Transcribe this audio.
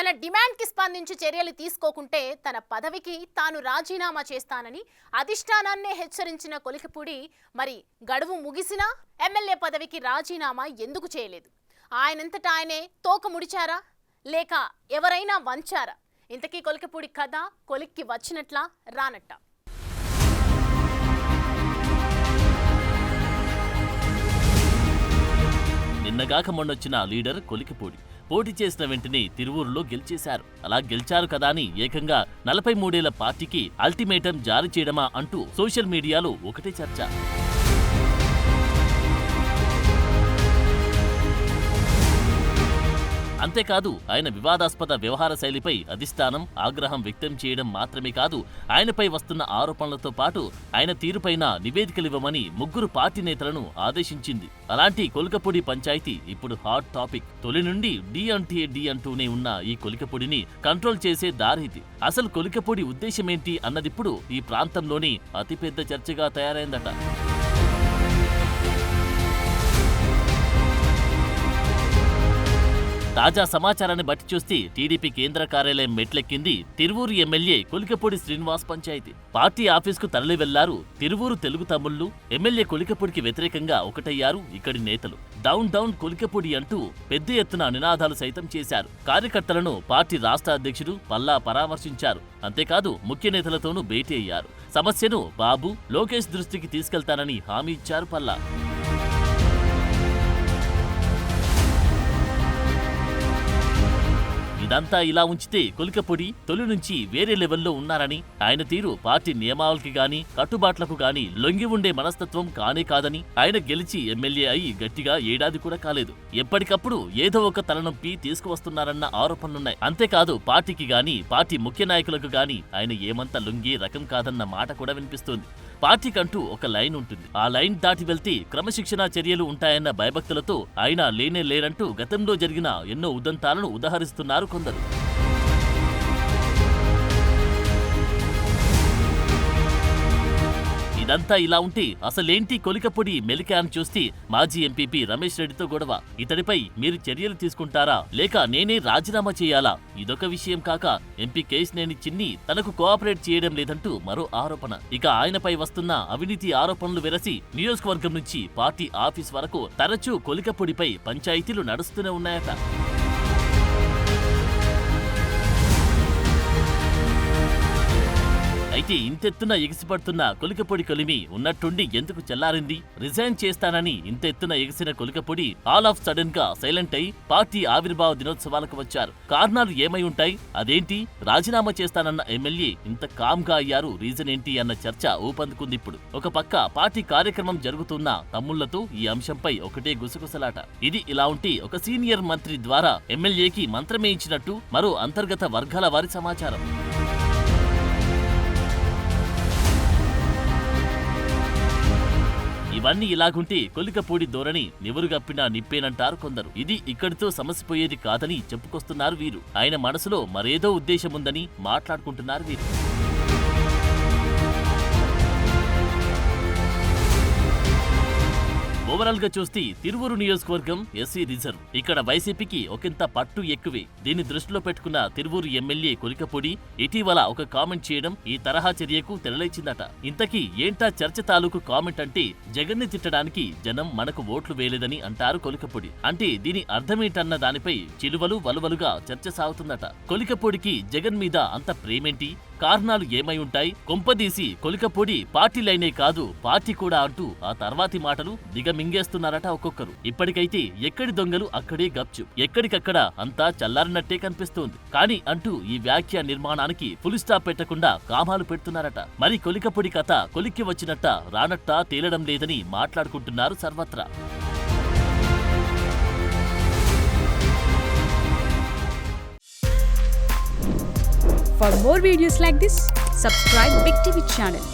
తన డిమాండ్కి స్పందించి చర్యలు తీసుకోకుంటే తన పదవికి తాను రాజీనామా చేస్తానని అధిష్టానాన్నే హెచ్చరించిన కొలికిపూడి మరి గడువు ముగిసినా ఎమ్మెల్యే పదవికి రాజీనామా ఎందుకు చేయలేదు? ఆయనంతటా ఆయనే తోక ముడిచారా లేక ఎవరైనా వంచారా? ఇంతకీ కొలికిపూడి కథ కొలిక్కి వచ్చినట్లా రానట్టా? నిన్నగాక మొన్నొచ్చిన లీడర్ కొలికిపూడి పోటీ చేసిన వెంటనే తిరువూరులో గెలిచేశారు. అలా గెలిచారు కదా అని ఏకంగా 43 ఏళ్ల పార్టీకి అల్టిమేటం జారీ చేయడమా అంటూ సోషల్ మీడియాలో ఒకటే చర్చ. అంతేకాదు ఆయన వివాదాస్పద వ్యవహార శైలిపై అధిష్టానం ఆగ్రహం వ్యక్తం చేయడం మాత్రమే కాదు, ఆయనపై వస్తున్న ఆరోపణలతో పాటు ఆయన తీరుపైన నివేదికలివ్వమని 3 పార్టీ నేతలను ఆదేశించింది. అలాంటి కొలికిపూడి పంచాయతీ ఇప్పుడు హాట్ టాపిక్. తొలి నుండి డి అంటే డి అంటూనే ఉన్న ఈ కొలికిపూడిని కంట్రోల్ చేసే దారిది. అసలు కొలికిపూడి ఉద్దేశమేంటి అన్నదిప్పుడు ఈ ప్రాంతంలోని అతిపెద్ద చర్చగా తయారైందట. తాజా సమాచారాన్ని బట్టి చూస్తే టీడీపీ కేంద్ర కార్యాలయం మెట్లెక్కింది తిరువూరు ఎమ్మెల్యే కొలికిపూడి శ్రీనివాస్ పంచాయతీ. పార్టీ ఆఫీస్కు తరలి వెళ్లారు తిరువూరు తెలుగు తమ్ముళ్లు. ఎమ్మెల్యే కొలికిపూడికి వ్యతిరేకంగా ఒకటయ్యారు ఇక్కడి నేతలు. డౌన్ డౌన్ కొలికిపూడి అంటూ పెద్ద ఎత్తున నినాదాలు సైతం చేశారు. కార్యకర్తలను పార్టీ రాష్ట్ర అధ్యక్షుడు పల్లా పరామర్శించారు. అంతేకాదు ముఖ్య నేతలతోనూ భేటీ అయ్యారు. సమస్యను బాబు, లోకేష్ దృష్టికి తీసుకెళ్తానని హామీ ఇచ్చారు పల్లా. ఇదంతా ఇలా ఉంచితే కొలికిపూడి తొలి నుంచి వేరే లెవెల్లో ఉన్నారని, ఆయన తీరు పార్టీ నియమావళికి గాని కట్టుబాట్లకు గాని లొంగి ఉండే మనస్తత్వం కానే కాదని, ఆయన గెలిచి ఎమ్మెల్యే అయి గట్టిగా ఏడాది కూడా కాలేదు. ఎప్పటికప్పుడు ఏదో ఒక తలనొప్పి తీసుకువస్తున్నారన్న ఆరోపణలున్నాయి. అంతేకాదు పార్టీకి గాని పార్టీ ముఖ్య నాయకులకు గాని ఆయన ఏమంత లొంగి రకం కాదన్న మాట కూడా వినిపిస్తోంది. పార్టీకంటూ ఒక లైన్ ఉంటుంది. ఆ లైన్ దాటి వెళ్తే క్రమశిక్షణా చర్యలు ఉంటాయన్న భయభక్తులతో ఆయన లేనే లేరంటూ గతంలో జరిగిన ఎన్నో ఉదంతాలను ఉదహరిస్తున్నారు కొందరు. ఇదంతా ఇలా ఉంటే అసలేంటి కొలికిపూడి మెలిక అని చూస్తే మాజీ ఎంపీపీ రమేష్ రెడ్డితో గొడవ. ఇతడిపై మీరు చర్యలు తీసుకుంటారా లేక నేనే రాజీనామా చేయాలా? ఇదొక విషయం కాక ఎంపీ కేశినేని చిన్ని తనకు కోఆపరేట్ చేయడం లేదంటూ మరో ఆరోపణ. ఇక ఆయనపై వస్తున్న అవినీతి ఆరోపణలు వెరసి నియోజకవర్గం నుంచి పార్టీ ఆఫీస్ వరకు తరచూ కొలికిపూడిపై పంచాయతీలు నడుస్తూనే ఉన్నాయట. అయితే ఇంతెత్తున ఎగిసిపడుతున్న కొలికిపూడి కొలిమి ఉన్నట్టుండి ఎందుకు చల్లారింది? రిజైన్ చేస్తానని ఇంతెత్తున ఎగిసిన కొలికిపూడి ఆల్ ఆఫ్ సడన్ గా సైలెంట్ అయి పార్టీ ఆవిర్భావ దినోత్సవాలకు వచ్చారు. కారణాలు ఏమై ఉంటాయి? అదేంటి రాజీనామా చేస్తానన్న ఎమ్మెల్యే ఇంత కామ్ గా అయ్యారు? రీజన్ ఏంటి అన్న చర్చ ఊపందుకుంది. ఇప్పుడు ఒక పక్క పార్టీ కార్యక్రమం జరుగుతున్న తమ్ముళ్లతో ఈ అంశంపై ఒకటే గుసగుసలాట. ఇది ఇలా ఉంటే ఒక సీనియర్ మంత్రి ద్వారా ఎమ్మెల్యేకి మంత్రమే ఇచ్చినట్టు మరో అంతర్గత వర్గాల వారి సమాచారం. ఇవన్నీ ఇలాగుంటే కొలికిపూడి ధోరణి నివురుగప్పిన నిప్పేనంటారు కొందరు. ఇది ఇక్కడితో సమసిపోయేది కాదని చెప్పుకొస్తున్నారు వీరు. ఆయన మనసులో మరేదో ఉద్దేశముందని మాట్లాడుకుంటున్నారు వీరు. ఓవరాల్ గా చూస్తే తిరువూరు నియోజకవర్గం ఎస్సీ రిజర్వ్. ఇక్కడ వైసీపీకి ఒకంత పట్టు ఎక్కువే. దీన్ని దృష్టిలో పెట్టుకున్న తిరువూరు ఎమ్మెల్యే కొలికిపూడి ఇటీవల ఒక కామెంట్ చేయడం ఈ తరహా చర్యకు తెరలేచిందట. ఇంతకీ ఏంటా చర్చ తాలూకు కామెంట్ అంటే జగన్ ని తిట్టడానికి జనం మనకు ఓట్లు వేయలేదని అంటారు కొలికిపూడి. అంటే దీని అర్థమేంటన్న దానిపై చిలువలు వలువలుగా చర్చ సాగుతుందట. కొలికిపూడికి జగన్ మీద అంత ప్రేమేంటి? కారణాలు ఏమై ఉంటాయి? కొంపదీసి కొలికిపూడి పార్టీ లైనే కాదు పార్టీ కూడా అంటూ ఆ తర్వాతి మాటలు దిగమింగేస్తున్నారట ఒక్కొక్కరు. ఇప్పటికైతే ఎక్కడి దొంగలు అక్కడే గప్చుప్. ఎక్కడికక్కడ అంతా చల్లారినట్టే కనిపిస్తోంది. కానీ అంటూ ఈ వ్యాఖ్య నిర్మాణానికి ఫుల్ స్టాప్ పెట్టకుండా కామాలు పెడుతున్నారట. మరి కొలికిపూడి కథ కొలిక్కి వచ్చినట్ట రానట్టా తేలడం లేదని మాట్లాడుకుంటున్నారు సర్వత్రా. For more videos like this, subscribe Big TV channel.